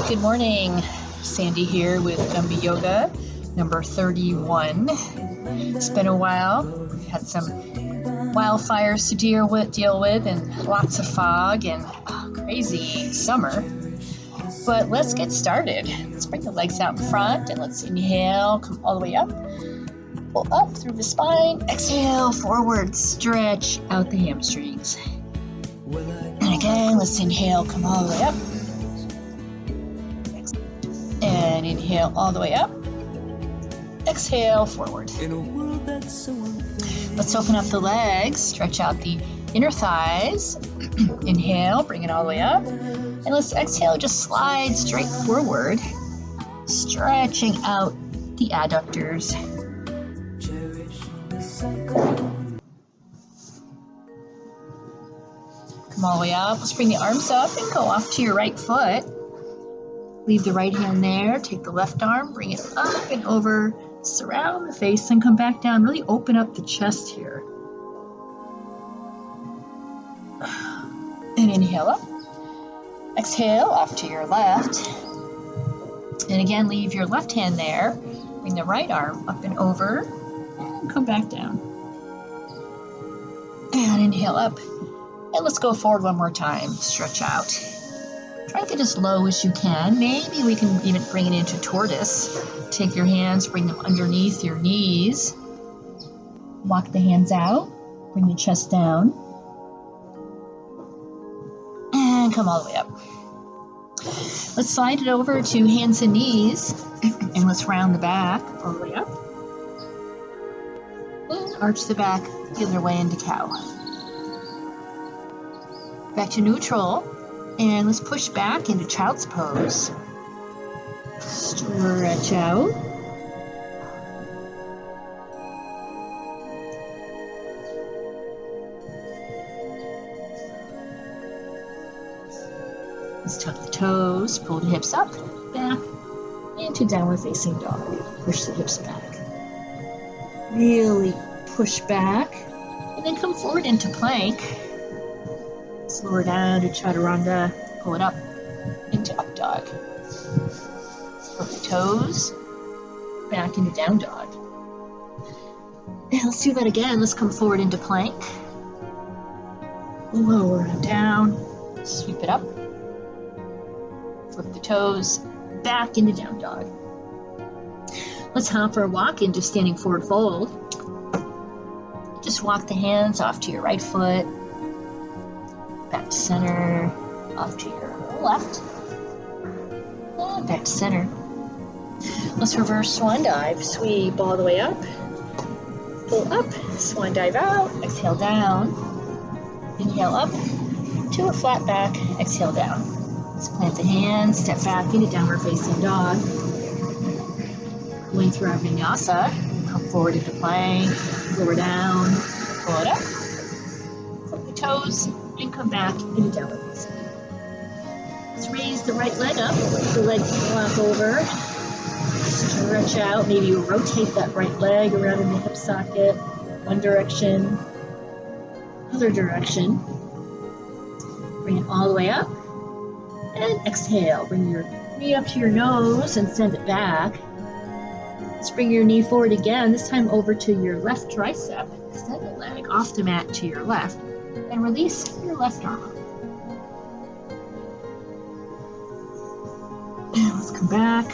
Good morning, Sandy here with Gumby Yoga number 31. It's been a while. We've had some wildfires to deal with and lots of fog and crazy summer. But let's get started. Let's bring the legs out in front and let's inhale, come all the way up. Pull up through the spine. Exhale, forward, stretch out the hamstrings. And again, let's inhale, come all the way up. And inhale all the way up. Exhale, forward. Let's open up the legs, stretch out the inner thighs. Inhale, bring it all the way up. And let's exhale, just slide straight forward, stretching out the adductors. Come all the way up. Let's bring the arms up and go off to your right foot. Leave the right hand there, take the left arm, bring it up and over, surround the face and come back down. Really open up the chest here. And inhale up. Exhale off to your left. And again, leave your left hand there. Bring the right arm up and over and come back down. And inhale up. And let's go forward one more time. Stretch out. Try to get as low as you can. Maybe we can even bring it into tortoise. Take your hands, bring them underneath your knees. Walk the hands out. Bring the chest down. And come all the way up. Let's slide it over to hands and knees. And let's round the back all the way up. And arch the back the other way into cow. Back to neutral. And let's push back into child's pose. Stretch out. Let's tuck the toes, pull the hips up, back, into downward facing dog. Push the hips back. Really push back. And then come forward into plank. Lower down to chaturanga, pull it up into up dog. Flip the toes, back into down dog. And let's do that again. Let's come forward into plank. Lower and down, sweep it up. Flip the toes, back into down dog. Let's hop or walk into standing forward fold. Just walk the hands off to your right foot. Back to center, off to your left, and back to center. Let's reverse swan dive. Sweep all the way up, pull up, swan dive out, exhale down, inhale up to a flat back, exhale down. Let's plant the hands, step back into downward facing dog. Going through our vinyasa, come forward into plank, lower down, pull it up, flip the toes, and come back into downward facing. Let's raise the right leg up, the legs flop over, stretch out, maybe you rotate that right leg around in the hip socket, one direction, other direction. Bring it all the way up, and exhale. Bring your knee up to your nose and send it back. Let's bring your knee forward again, this time over to your left tricep. Extend the leg off the mat to your left. And release your left arm up. And let's come back.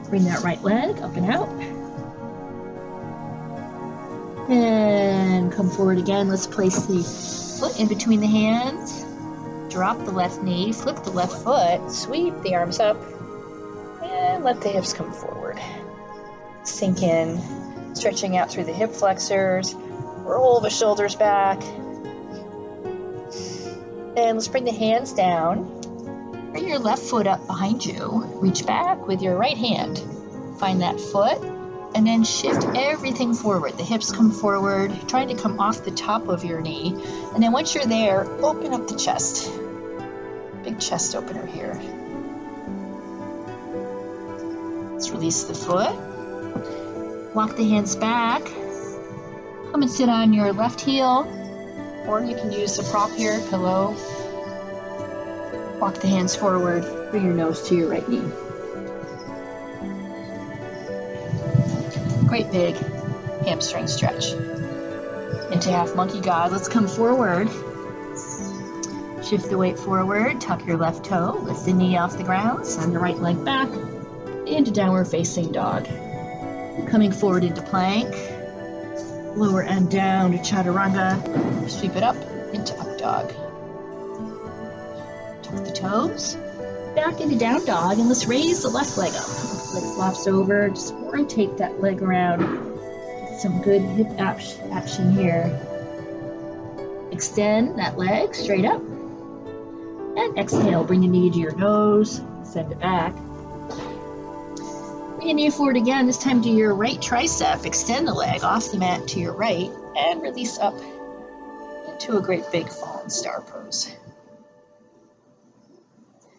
Bring that right leg up and out. And come forward again. Let's place the foot in between the hands. Drop the left knee. Flip the left foot. Sweep the arms up. And let the hips come forward. Sink in. Stretching out through the hip flexors. Roll the shoulders back. And let's bring the hands down. Bring your left foot up behind you. Reach back with your right hand. Find that foot and then shift everything forward. The hips come forward, trying to come off the top of your knee. And then once you're there, open up the chest. Big chest opener here. Let's release the foot. Walk the hands back. Come and sit on your left heel. Or you can use the prop here, pillow. Walk the hands forward, bring your nose to your right knee. Great big hamstring stretch. Into half monkey God. Let's come forward. Shift the weight forward, tuck your left toe, lift the knee off the ground, send the right leg back into downward facing dog. Coming forward into plank, lower end down to chaturanga, sweep it up into up dog. Tuck the toes, back into down dog, and let's raise the left leg up. Leg flops over, just rotate that leg around. Get some good hip action here. Extend that leg straight up. And exhale, bring the knee to your nose, send it back. Bring your knee forward again, this time to your right tricep. Extend the leg off the mat to your right and release up into a great big fallen star pose.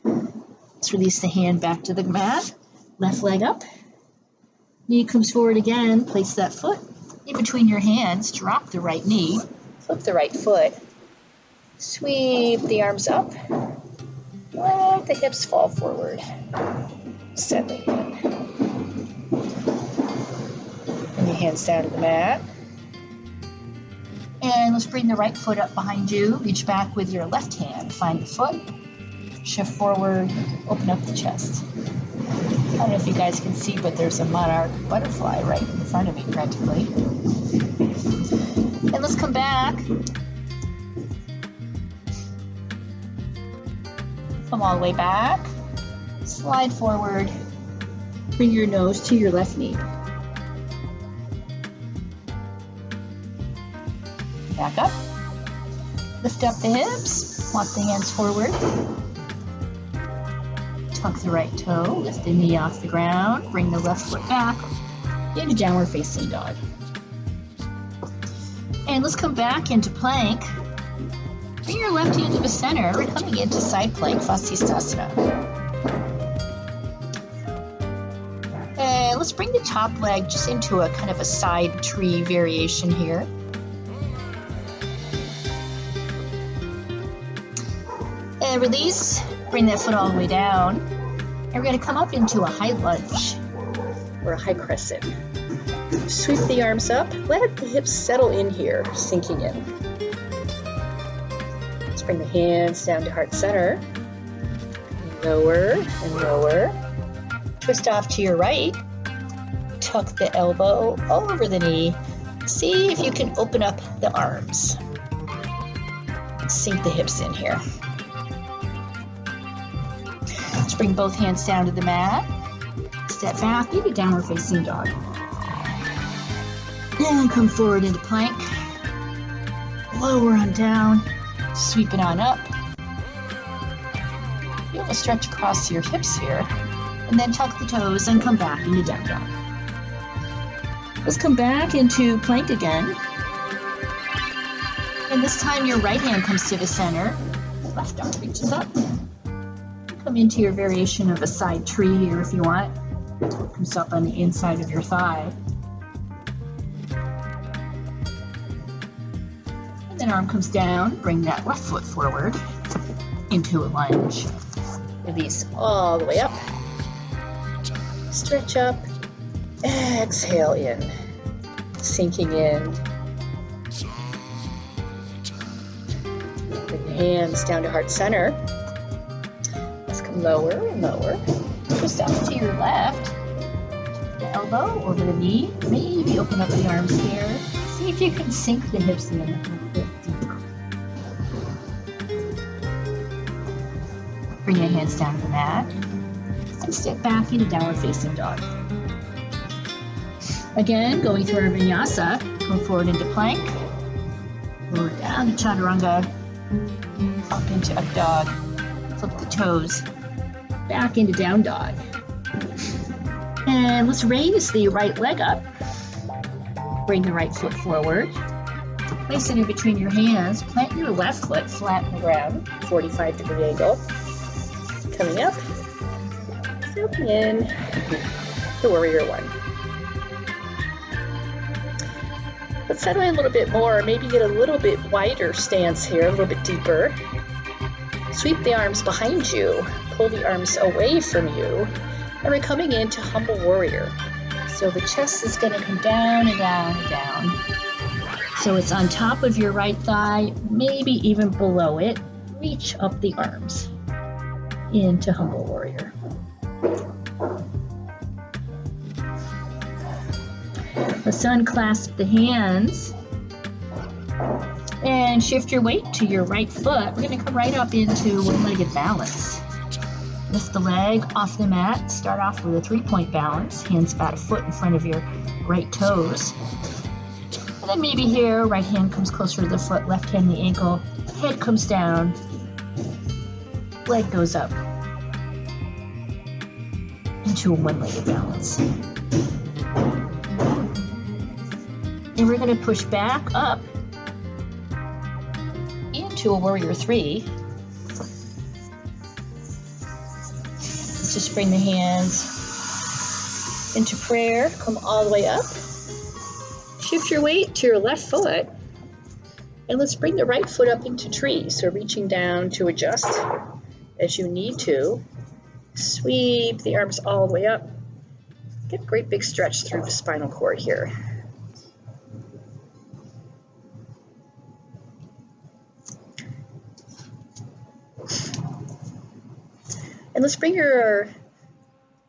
Let's release the hand back to the mat, left leg up. Knee comes forward again, place that foot in between your hands, drop the right knee, flip the right foot, sweep the arms up, let the hips fall forward, settling in. Bring your hands down to the mat. And let's bring the right foot up behind you, reach back with your left hand, find the foot, shift forward, open up the chest. I don't know if you guys can see, but there's a monarch butterfly right in front of me practically. And let's come back. Come all the way back. Slide forward. Bring your nose to your left knee. Back up. Lift up the hips. Walk the hands forward. Tuck the right toe, lift the knee off the ground, bring the left foot back into downward facing dog. And let's come back into plank. Bring your left hand to the center. We're coming into side plank, Vasisthasana. And let's bring the top leg just into a kind of a side tree variation here. And release, bring that foot all the way down. And we're going to come up into a high lunge or a high crescent. Sweep the arms up. Let the hips settle in here, sinking in. Let's bring the hands down to heart center. Lower and lower. Twist off to your right. Tuck the elbow over the knee. See if you can open up the arms. Sink the hips in here. Let's bring both hands down to the mat. Step back into downward facing dog. And come forward into plank. Lower on down. Sweep it on up. Be able to stretch across your hips here. And then tuck the toes and come back into down dog. Let's come back into plank again. And this time your right hand comes to the center. Left arm reaches up. Come into your variation of a side tree here if you want. Comes up on the inside of your thigh. And then arm comes down, bring that left foot forward into a lunge. Release all the way up. Stretch up. Exhale in. Sinking in. Bring the hands down to heart center. Lower and lower. Twist out to your left. The elbow over the knee. Maybe open up the arms here. See if you can sink the hips in a little bit deeper. Bring your hands down to the mat. And step back into downward facing dog. Again, going through our vinyasa. Come forward into plank. Lower down to chaturanga. Up into up dog. Flip the toes. Back into down dog. And let's raise the right leg up. Bring the right foot forward. Place it in between your hands. Plant your left foot flat on the ground, 45-degree angle. Coming up. Silking in to warrior one. Let's settle in a little bit more. Maybe get a little bit wider stance here, a little bit deeper. Sweep the arms behind you, pull the arms away from you, and we're coming into Humble Warrior. So the chest is going to come down and down and down. So it's on top of your right thigh, maybe even below it. Reach up the arms into Humble Warrior. Let's unclasp the hands and shift your weight to your right foot. We're going to come right up into one-legged balance. Lift the leg off the mat. Start off with a 3-point balance. Hands about a foot in front of your right toes. And then maybe here, right hand comes closer to the foot, left hand the ankle, head comes down, leg goes up into a one-legged balance. And we're going to push back up into a Warrior 3. Let's just bring the hands into prayer. Come all the way up. Shift your weight to your left foot. And let's bring the right foot up into tree. So reaching down to adjust as you need to. Sweep the arms all the way up. Get a great big stretch through the spinal cord here. And let's bring your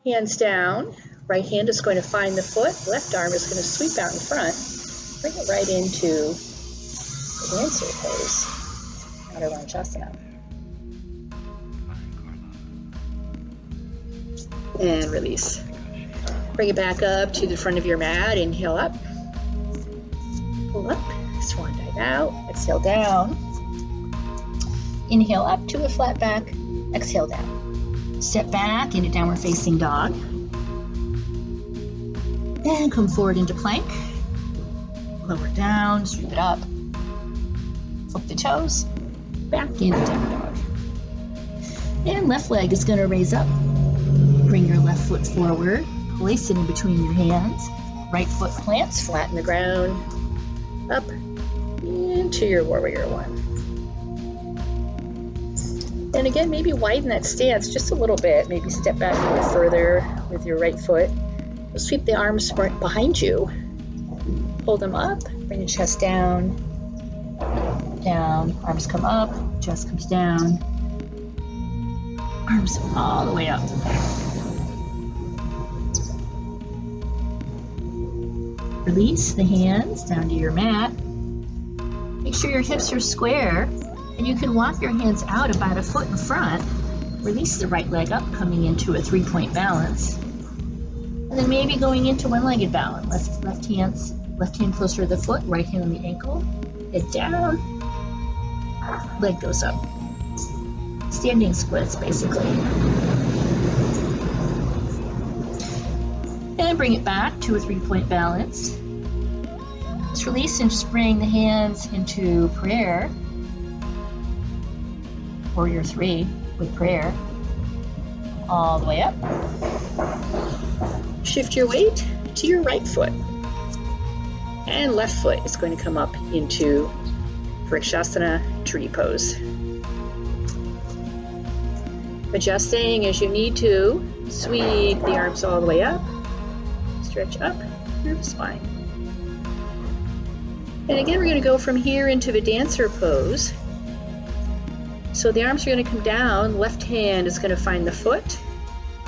hands down. Right hand is going to find the foot. Left arm is going to sweep out in front. Bring it right into the dancer pose. Visvamitrasana. And release. Bring it back up to the front of your mat. Inhale up. Pull up. Swan dive out. Exhale down. Inhale up to a flat back. Exhale down. Step back into downward facing dog. And come forward into plank. Lower down, sweep it up. Flip the toes. Back into down dog. And left leg is going to raise up. Bring your left foot forward. Place it in between your hands. Right foot plants flat in the ground. Up into your Warrior 1. And again, maybe widen that stance just a little bit. Maybe step back a little further with your right foot. Sweep the arms behind you. Pull them up. Bring the chest down. Down. Arms come up. Chest comes down. Arms all the way up. Release the hands down to your mat. Make sure your hips are square. And you can walk your hands out about a foot in front. Release the right leg up, coming into a 3-point balance. And then maybe going into one-legged balance. Left hand closer to the foot, right hand on the ankle. Head down. Leg goes up. Standing splits, basically. And bring it back to a 3-point balance. Just release and just bring the hands into prayer. Warrior 3 with prayer. All the way up. Shift your weight to your right foot. And left foot is going to come up into Vrikshasana tree pose. Adjusting as you need to. Sweep the arms all the way up. Stretch up through the spine. And again, we're going to go from here into the dancer pose. So the arms are going to come down. Left hand is going to find the foot.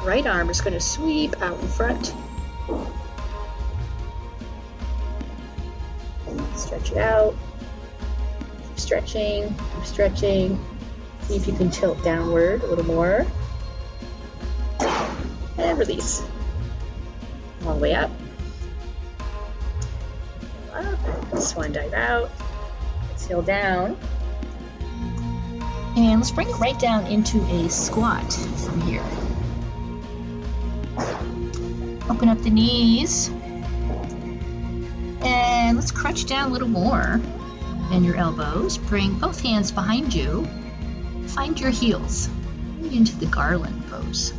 Right arm is going to sweep out in front. Stretch it out. Keep stretching. Keep stretching. See if you can tilt downward a little more. And release. All the way up. Up. Swan dive out. Exhale down. And let's bring it right down into a squat from here. Open up the knees. And let's crunch down a little more. Bend your elbows. Bring both hands behind you. Find your heels. Into the garland pose.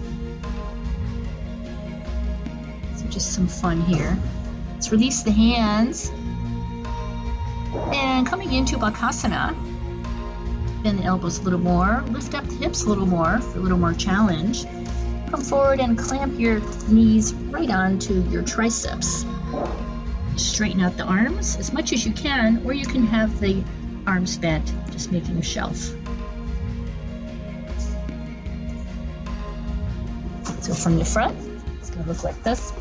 So just some fun here. Let's release the hands. And coming into Bakasana. Bend the elbows a little more. Lift up the hips a little more for a little more challenge. Come forward and clamp your knees right onto your triceps. Straighten out the arms as much as you can, or you can have the arms bent, just making a shelf. So from the front, it's going to look like this.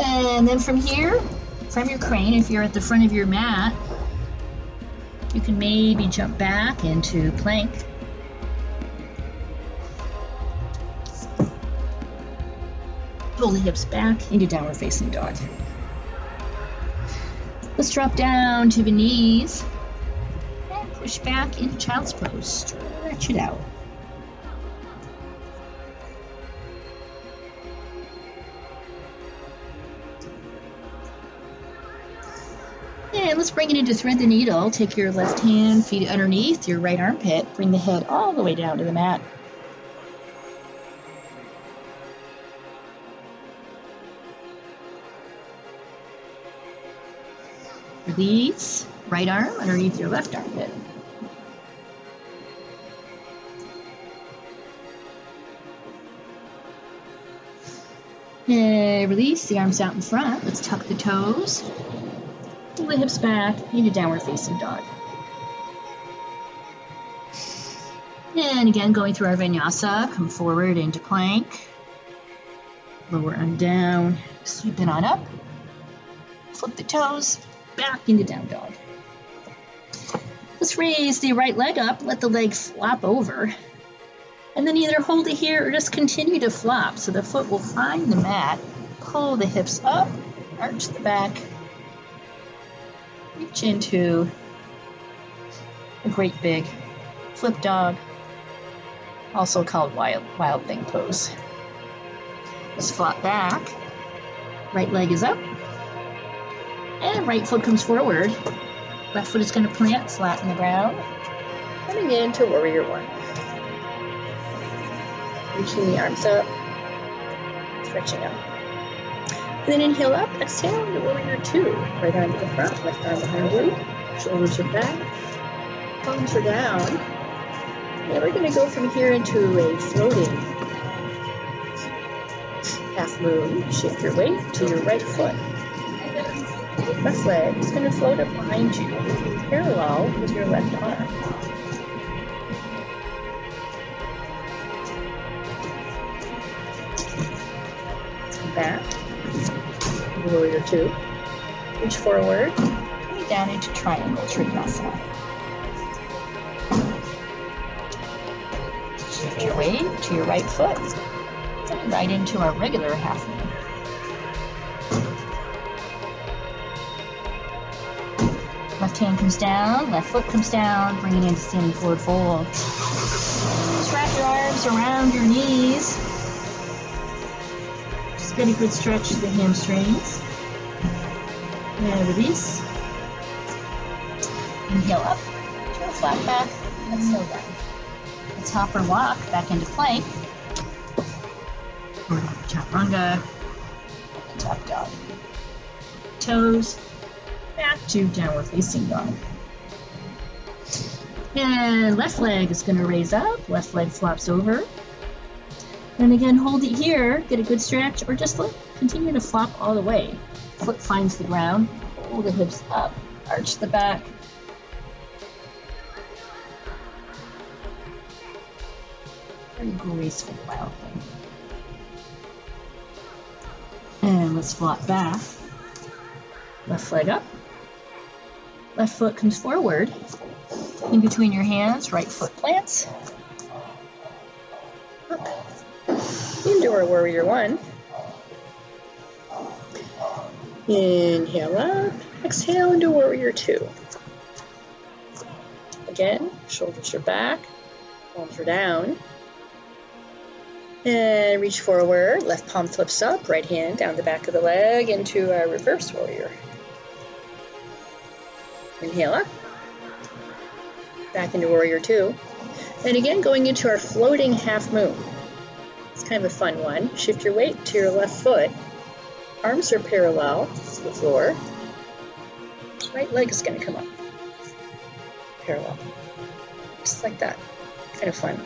And then from here, from your crane, if you're at the front of your mat, you can maybe jump back into plank. Pull the hips back into downward facing dog. Let's drop down to the knees and push back into child's pose. Stretch it out. And let's bring it into thread the needle. Take your left hand, feet underneath your right armpit. Bring the head all the way down to the mat. Release, right arm underneath your left armpit. And release, the arms out in front. Let's tuck the toes. Pull the hips back into downward facing dog. And again, going through our vinyasa, come forward into plank. Lower arm down, sweep it on up. Flip the toes, back into down dog. Let's raise the right leg up, let the leg flop over. And then either hold it here or just continue to flop. So the foot will find the mat, pull the hips up, arch the back, reach into a great big flip dog, also called wild thing pose. Let's flop back, right leg is up, and right foot comes forward. Left foot is going to plant flat in the ground, coming into warrior one. Reaching the arms up, stretching out. Then inhale up, exhale into warrior two. Right arm to the front, left arm behind you. Shoulders are back, palms are down. And we're going to go from here into a floating half moon. Shift your weight to your right foot. Left leg is going to float up behind you, parallel with your left arm. Back, warrior two, reach forward, coming down into triangle trikonasana. Shift your weight to your right foot, and right into our regular half moon. Left hand comes down, left foot comes down, bring it into standing forward fold. Just wrap your arms around your knees. Get a good stretch to the hamstrings. And release. Inhale up to a flat back. Exhale down. Let's hop or walk back into plank. Or chaturanga. And top dog. Toes. Back to downward facing dog. And left leg is going to raise up. Left leg flops over. And again, hold it here, get a good stretch, or just continue to flop all the way. Foot finds the ground, pull the hips up, arch the back. Very graceful wild thing. And let's flop back. Left leg up. Left foot comes forward. In between your hands, right foot plants. Up. Into our warrior one. Inhale up, exhale into warrior two. Again, shoulders are back, palms are down. And reach forward, left palm flips up, right hand down the back of the leg into our reverse warrior. Inhale up, back into warrior two. And again, going into our floating half moon. It's kind of a fun one. Shift your weight to your left foot. Arms are parallel to the floor. Right leg is going to come up. Parallel. Just like that. Kind of fun.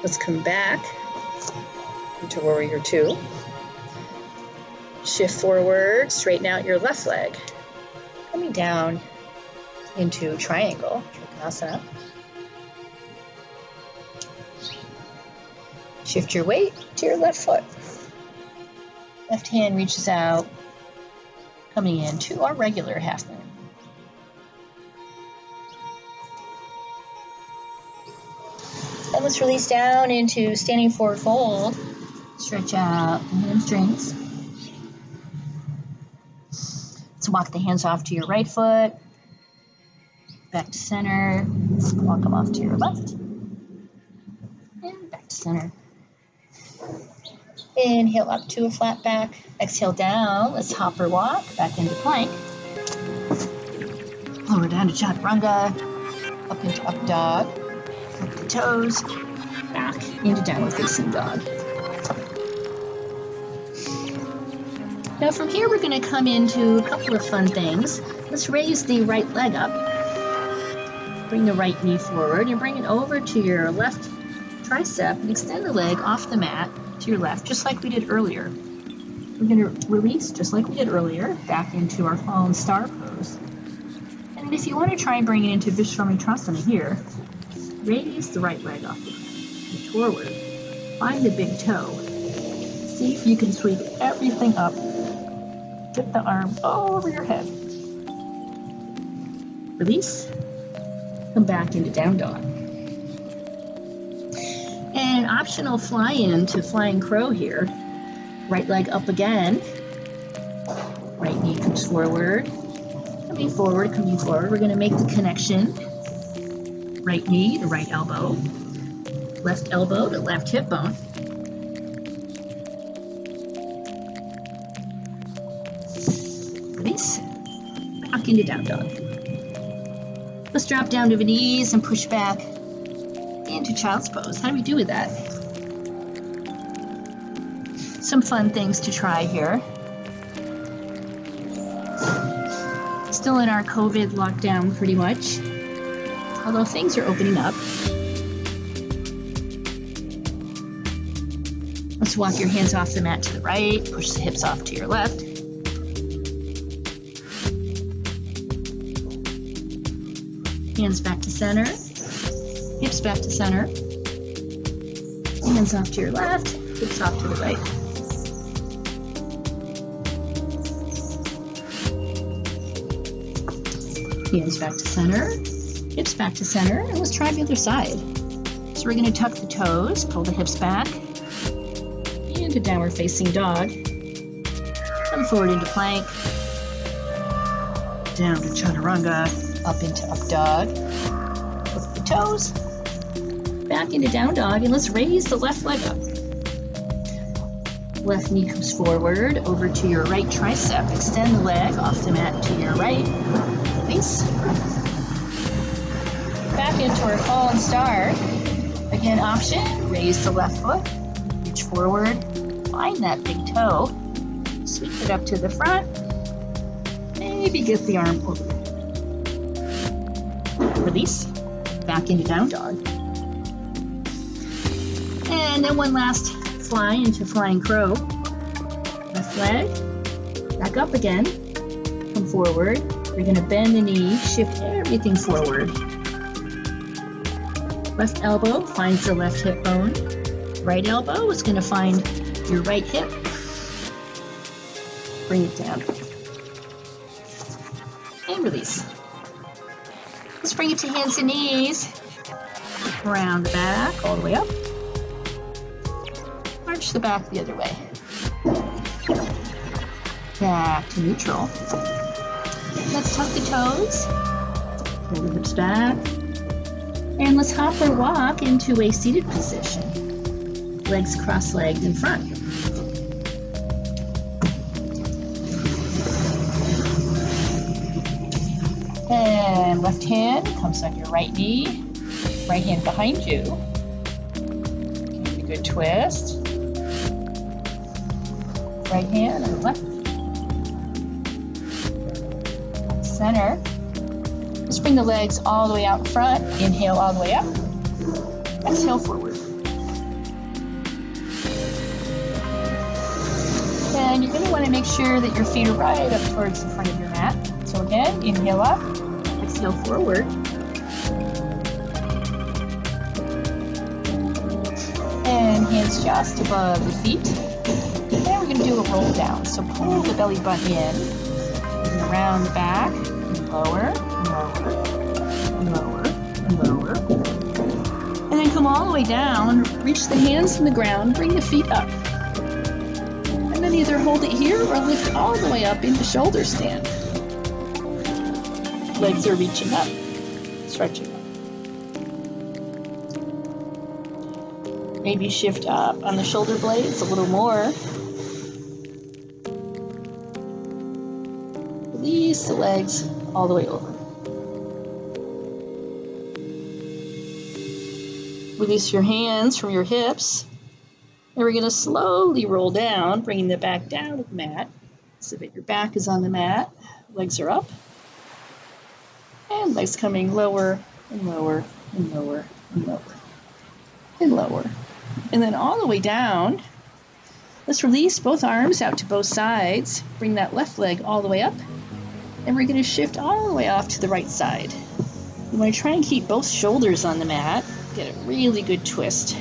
Let's come back into Warrior 2. Shift forward, straighten out your left leg. Coming down into triangle, Trikonasana. Shift your weight to your left foot. Left hand reaches out, coming into our regular half moon. And let's release down into standing forward fold. Stretch out the hamstrings. Let's walk the hands off to your right foot. Back to center. Let's walk them off to your left. And back to center. Inhale up to a flat back. Exhale down. Let's hop or walk back into plank. Lower down to chaturanga. Up into up dog. Flip the toes. Back into downward facing dog. Now from here we're going to come into a couple of fun things. Let's raise the right leg up. Bring the right knee forward and bring it over to your left tricep and extend the leg off the mat to your left, just like we did earlier. We're going to release, just like we did earlier, back into our fallen star pose. And if you want to try and bring it into visvamitrasana here, raise the right leg up, reach forward, find the big toe. See if you can sweep everything up. Get the arm over your head. Release. Come back into down dog. And an optional fly in to flying crow here. Right leg up again. Right knee comes forward. Coming forward, coming forward. We're going to make the connection. Right knee to right elbow. Left elbow to left hip bone. Release. Back into down dog. Let's drop down to the knees and push back into child's pose. How do we do with that? Some fun things to try here. Still in our COVID lockdown pretty much, although things are opening up. Let's walk your hands off the mat to the right, push the hips off to your left. Hands back to center, hips back to center, hands off to your left, hips off to the right. Hands back to center, hips back to center, and let's try the other side. So we're going to tuck the toes, pull the hips back, into downward facing dog. Come forward into plank, down to chaturanga, up into up dog. Flip the toes, back into down dog, and let's raise the left leg up. Left knee comes forward, over to your right tricep. Extend the leg off the mat to your right. Release. Back into our fallen star. Again, option, raise the left foot, reach forward, find that big toe, sweep it up to the front, maybe get the arm over. Release, back into down dog. And then one last fly into flying crow. Left leg, back up again, come forward. We're going to bend the knee, shift everything forward. Left elbow finds the left hip bone. Right elbow is going to find your right hip. Bring it down. And release. Let's bring it to hands and knees. Around the back, all the way up. Arch the back the other way. Back to neutral. Let's tuck the toes. Pull the hips back. And let's hop or walk into a seated position. Legs cross-legged in front. And left hand comes on your right knee. Right hand behind you. good twist. Right hand and left. Center. Just bring the legs all the way out in front. Inhale all the way up. Exhale forward. And you're going to want to make sure that your feet are right up towards the front of your mat. So again, inhale up, exhale forward. And hands just above the feet. And we're going to do a roll down. So pull the belly button in, and around the back, and lower, and lower, and lower, and lower. And then come all the way down, reach the hands from the ground, bring the feet up. And then either hold it here or lift all the way up into shoulder stand. Legs are reaching up, stretching up. Maybe shift up on the shoulder blades a little more. Release the legs all the way over. Release your hands from your hips. And we're going to slowly roll down, bringing the back down to the mat so that your back is on the mat. Legs are up. And legs coming lower and lower and lower and lower and lower. And then all the way down. Let's release both arms out to both sides. Bring that left leg all the way up. And we're going to shift all the way off to the right side. You want to try and keep both shoulders on the mat. Get a really good twist.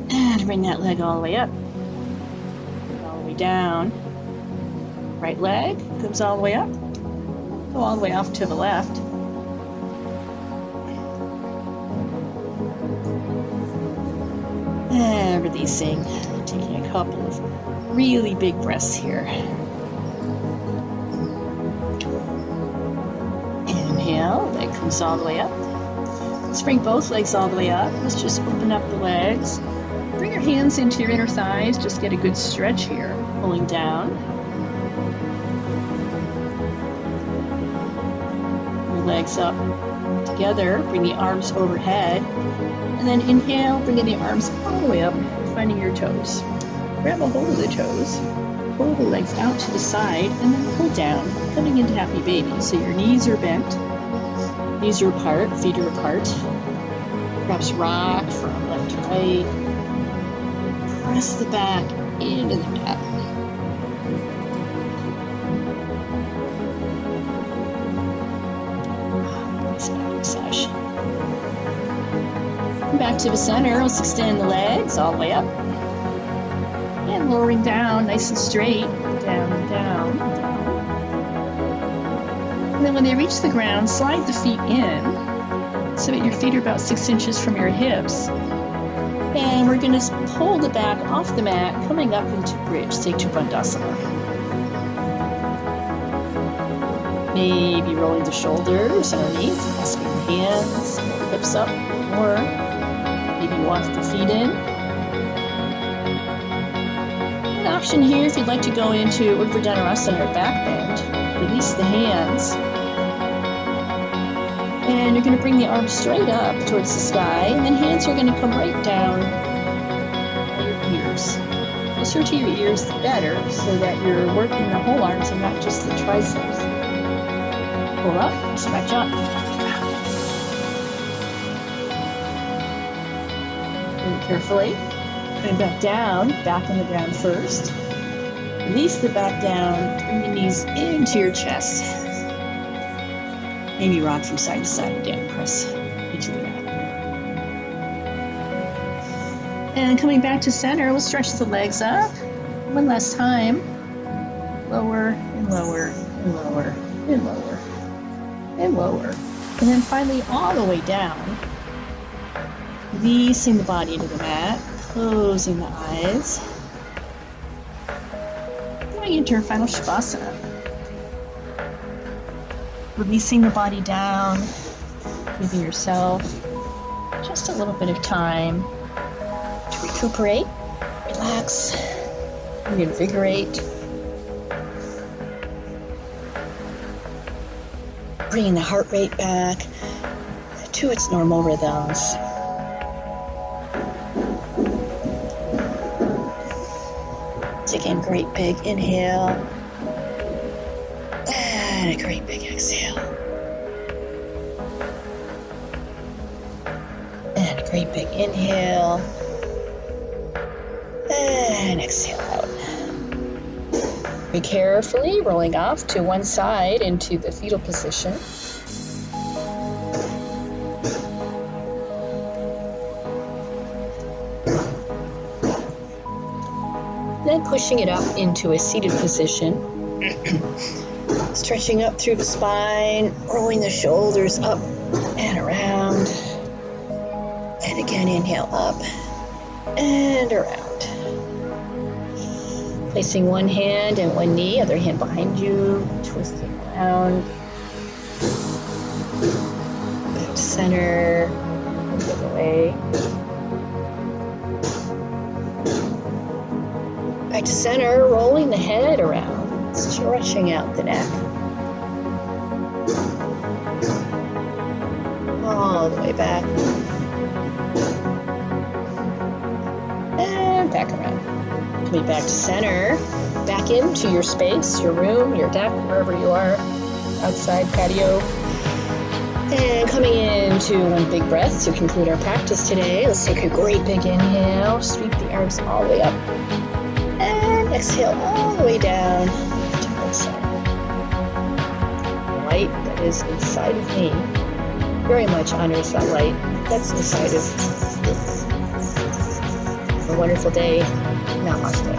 And bring that leg all the way up. All the way down. Right leg comes all the way up. Go all the way off to the left. And releasing. Taking a couple of really big breaths here. Inhale, leg comes all the way up. Let's bring both legs all the way up. Let's just open up the legs. Bring your hands into your inner thighs. Just get a good stretch here. Pulling down. Your legs up together. Bring the arms overhead. And then inhale, bringing the arms all the way up, finding your toes. Grab a hold of the toes, pull the legs out to the side, and then pull down, coming into happy baby. So your knees are bent, knees are apart, feet are apart. Perhaps rock from left to right. Press the back into the mat. Nice back massage. Come back to the center. Let's extend the legs all the way up. And lowering down, nice and straight, down and down, down. And then when they reach the ground, slide the feet in so that your feet are about 6 inches from your hips. And we're going to pull the back off the mat, coming up into bridge, Setu Bandhasana. Maybe rolling the shoulders underneath, asking the hands, hips up more. Maybe walk the feet in. Option here if you'd like to go into Urdhva Dhanurasana or back bend. Release the hands. And you're going to bring the arms straight up towards the sky, and then hands are going to come right down by your ears. Closer to your ears, the better, so that you're working the whole arms and not just the triceps. Pull up, stretch up. Very carefully. Coming back down, back on the ground first. Release the back down, bring the knees into your chest. Maybe rock from side to side again, press into the mat. And coming back to center, we'll stretch the legs up. One last time. Lower and lower and lower and lower and lower. And then finally all the way down. Releasing the body into the mat. Closing the eyes. Going into our final Shavasana. Releasing the body down, giving yourself just a little bit of time to recuperate, relax, reinvigorate. bringing the heart rate back to its normal rhythms. Again, great big inhale and a great big exhale. And a great big inhale and exhale out. Very carefully rolling off to one side into the fetal position. Then pushing it up into a seated position. Stretching up through the spine, rolling the shoulders up and around. And again, inhale up and around. Placing one hand and one knee, other hand behind you, twisting around. Back to center, the other way. Back to center, rolling the head around, stretching out the neck. All the way back. And back around. Coming back to center, back into your space, your room, your deck, wherever you are, outside, patio. And coming into one big breath to conclude our practice today. Let's take a great big inhale, sweep the arms all the way up. And exhale all the way down to the center. The light that is inside of me very much honors that light that's inside of you. Have a wonderful day. Namaste.